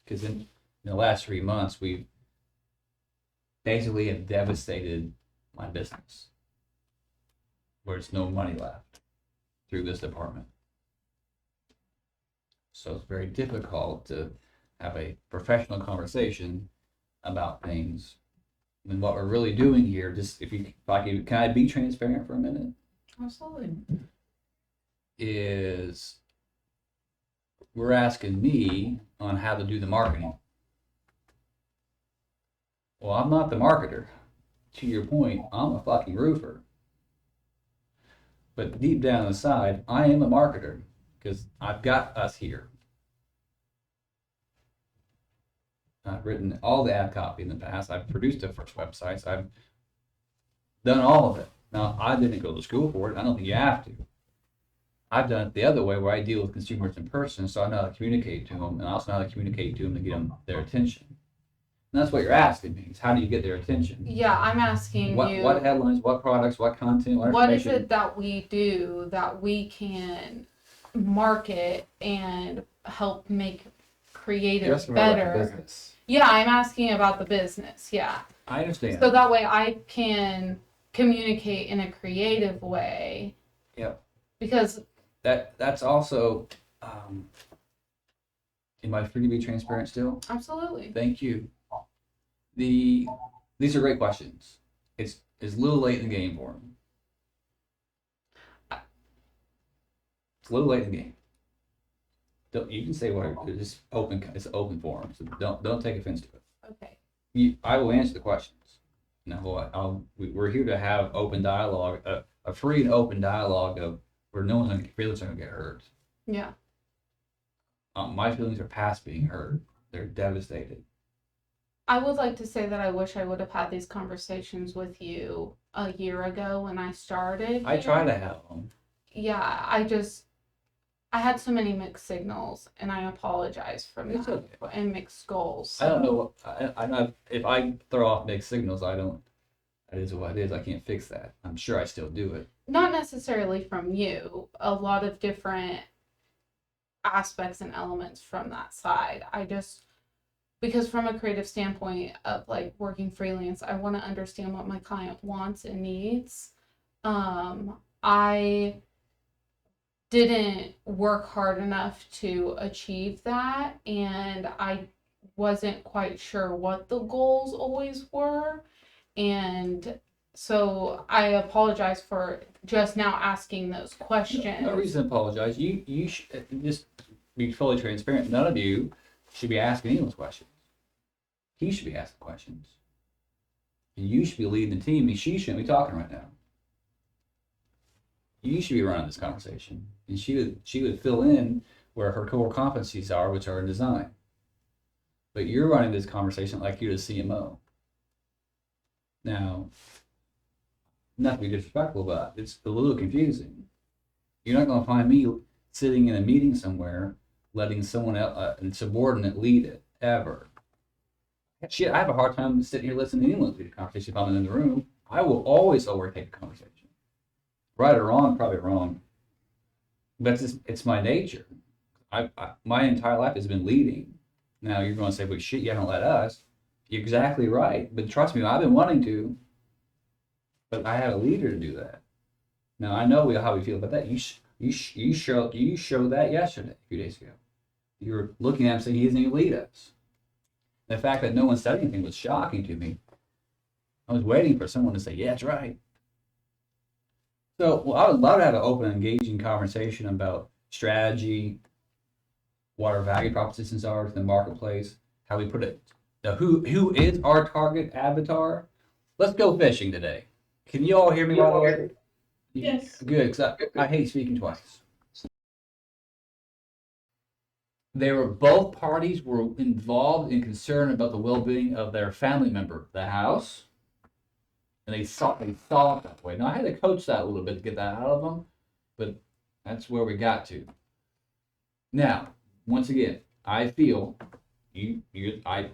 because in the last 3 months, we basically have devastated my business, where there's no money left through this department. So it's very difficult to have a professional conversation about things. And what we're really doing here, just if can I be transparent for a minute? Absolutely. Is we're asking me on how to do the marketing. Well, I'm not the marketer. To your point, I'm a fucking roofer. But deep down inside, I am a marketer because I've got us here. I've written all the ad copy in the past. I've produced the first websites. I've done all of it. Now, I didn't go to school for it. I don't think you have to. I've done it the other way where I deal with consumers in person, so I know how to communicate to them, and I also know how to communicate to them to get them their attention. And that's what you're asking me, is how do you get their attention? Yeah, I'm asking you. What headlines, what products, what content, what What is information? it that we do that we can market and help make creative better? Business. Yeah, I'm asking about the business. Yeah. I understand. So that way I can communicate in a creative way. Yep. Because that's also, am I free to be transparent still? absolutely. Thank you. These are great questions. It's a little late in the game for them. It's a little late in the game. You can say whatever. It's open. It's an open forum, so don't take offense to it. Okay. I will answer the questions. No, we're here to have open dialogue, a free and open dialogue of where no one's feelings are gonna get hurt. Yeah. My feelings are past being hurt. They're devastated. I would like to say that I wish I would have had these conversations with you a year ago when I started. I try to have them. Yeah, I had so many mixed signals, and I apologize for It's that. okay. And mixed goals. I don't know. I'm not. If I throw off mixed signals, I don't. That is what it is. I can't fix that. I'm sure I still do it. Not necessarily from you. A lot of different aspects and elements from that side. Because from a creative standpoint of like working freelance, I want to understand what my client wants and needs. I didn't work hard enough to achieve that, and I wasn't quite sure what the goals always were. And so I apologize for just now asking those questions. No reason to apologize. You should just be fully transparent. None of you should be asking any of those questions. He should be asking questions. And you should be leading the team, and she shouldn't be talking right now. You should be running this conversation, and she would fill in where her core competencies are, which are in design. But you're running this conversation like you're the CMO. Now, not to be disrespectful, but it's a little confusing. You're not going to find me sitting in a meeting somewhere, letting someone else, a subordinate, lead it ever. Shit, I have a hard time sitting here listening to anyone lead a conversation if I'm in the room. I will always overtake a conversation. Right or wrong, probably wrong. But it's my nature. My entire life has been leading. Now you're going to say, well, shit, you haven't let us. You're exactly right. But trust me, I've been wanting to. But I had a leader to do that. Now I know how we feel about that. You showed that yesterday, a few days ago. You were looking at him saying he doesn't even lead us. The fact that no one said anything was shocking to me. I was waiting for someone to say, yeah, that's right. So, well, I would love to have an open, engaging conversation about strategy, what our value propositions are to the marketplace, how we put it, who is our target avatar. Let's go fishing today. Can you all hear me, by the way? Yes. Good, because I hate speaking twice. Both parties were involved in concern about the well-being of their family member, the house, and they saw it that way. Now I had to coach that a little bit to get that out of them, but that's where we got to. Now, once again, I feel I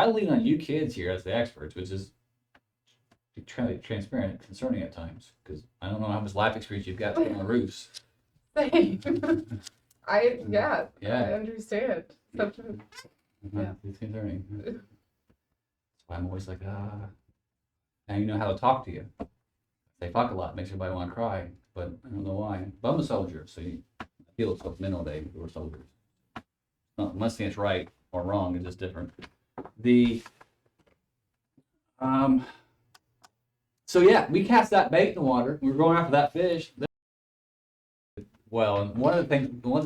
lean on you kids here as the experts, which is transparent, concerning at times, because I don't know how much life experience you've got on the roofs. Same. I Yeah. understand. Yeah. It's concerning. That's why I'm always like, now you know how to talk to you. They fuck a lot, makes everybody want to cry, but I don't know why. But I'm a soldier, so I feel it's mental day. We're soldiers. I'm not saying it's right or wrong, it's just different. So yeah, we cast that bait in the water. We were going after that fish. Well, and one of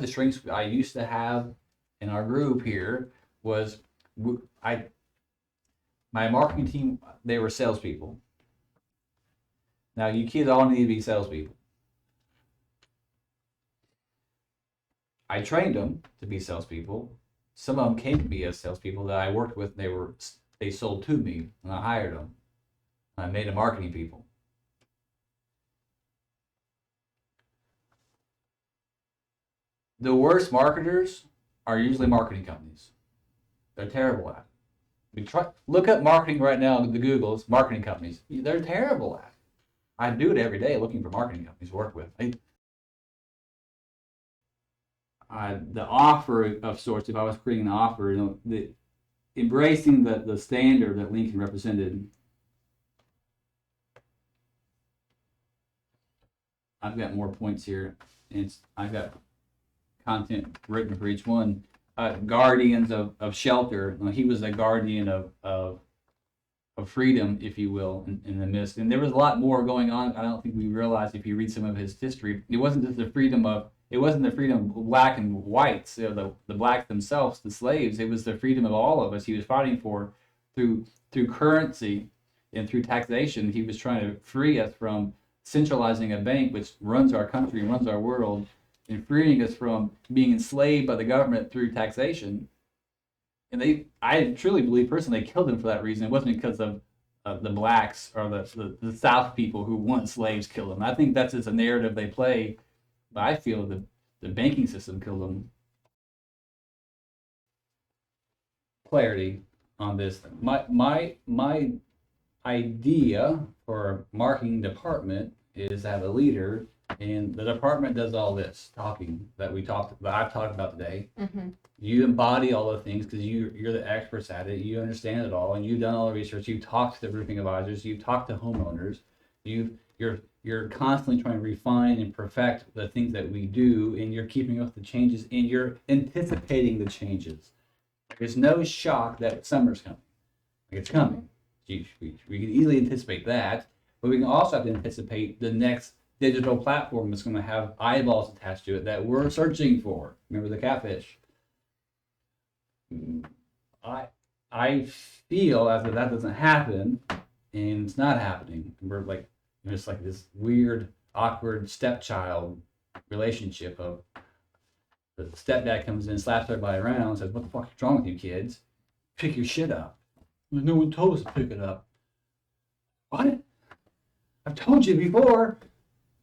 the strengths I used to have in our group here was my marketing team. They were salespeople. Now you kids all need to be salespeople. I trained them to be salespeople. Some of them came to me as salespeople that I worked with. They sold to me, and I hired them. I made them marketing people. The worst marketers are usually marketing companies. They're terrible at it. Look up marketing right now on the Googles, marketing companies. They're terrible at it. I do it every day looking for marketing companies to work with. The offer of sorts, if I was creating an offer, embracing the standard that Lincoln represented. I've got more points here, and I've got content written for each one. Guardians of shelter. He was a guardian of freedom, if you will, in the midst. And there was a lot more going on. I don't think we realized if you read some of his history. It wasn't just the freedom of black and whites, the blacks themselves, the slaves. It was the freedom of all of us he was fighting for through currency and through taxation. He was trying to free us from centralizing a bank which runs our country and runs our world, and freeing us from being enslaved by the government through taxation. And I truly believe personally they killed him for that reason. It wasn't because of the blacks or the South people who want slaves killed him. I think that's just a narrative they play, but I feel the banking system killed him. Clarity on this. My idea for a marketing department is to have a leader, and the department does all this talking that I've talked about today. Mm-hmm. You embody all the things because you're the experts at it. You understand it all, and you've done all the research. You've talked to the roofing advisors. You've talked to homeowners. You're constantly trying to refine and perfect the things that we do, and you're keeping up with the changes, and you're anticipating the changes. There's no shock that summer's coming. It's coming. We can easily anticipate that, but we can also have to anticipate the next digital platform that's going to have eyeballs attached to it that we're searching for. Remember the catfish? I feel as if that doesn't happen, and it's not happening. We're like, it's like this weird, awkward stepchild relationship of the stepdad comes in, slaps everybody around, and says, "What the fuck is wrong with you kids? Pick your shit up." No one told us to pick it up. What? I've told you before.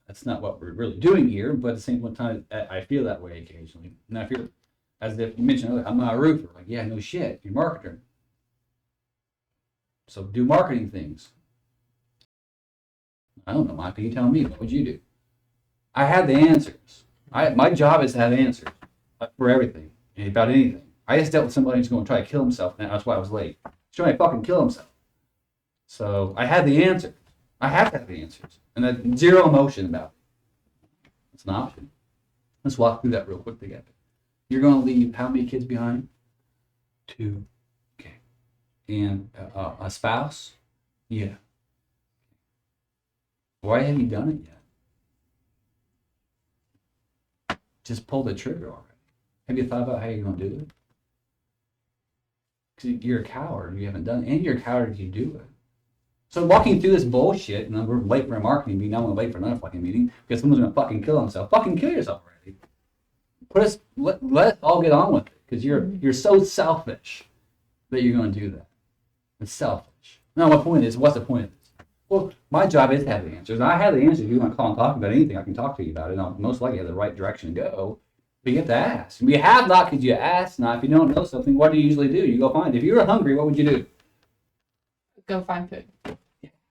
That's not what we're really doing here, but at the same time, I feel that way occasionally. And I feel as if you mentioned earlier, I'm not a roofer. Like, yeah, no shit, you're a marketer. So do marketing things. I don't know, Mike. Can you tell me? What would you do? I have the answers. My job is to have answers for everything, about anything. I just dealt with somebody who's going to try to kill himself, and that's why I was late. He's trying to fucking kill himself. So I had the answer. I have to have the answers. And then zero emotion about it. It's an option. Let's walk through that real quick together. You're going to leave how many kids behind? 2. Okay. And a spouse? Yeah. Why haven't you done it yet? Just pull the trigger already. Have you thought about how you're going to do it? Because you're a coward. You haven't done it. And you're a coward if you do it. So walking through this bullshit, and we're late for a marketing meeting, I'm going to wait for another fucking meeting because someone's going to fucking kill himself. Fucking kill yourself already. Let us all get on with it because you're so selfish that you're going to do that. It's selfish. No, my point is, what's the point of this? Well, my job is to have the answers. And I have the answers. If you want to call and talk about anything, I can talk to you about it. And I'll most likely have the right direction to go. But you have to ask. And you have not because you ask not. If you don't know something, what do you usually do? You go find it. If you were hungry, what would you do? Go find food.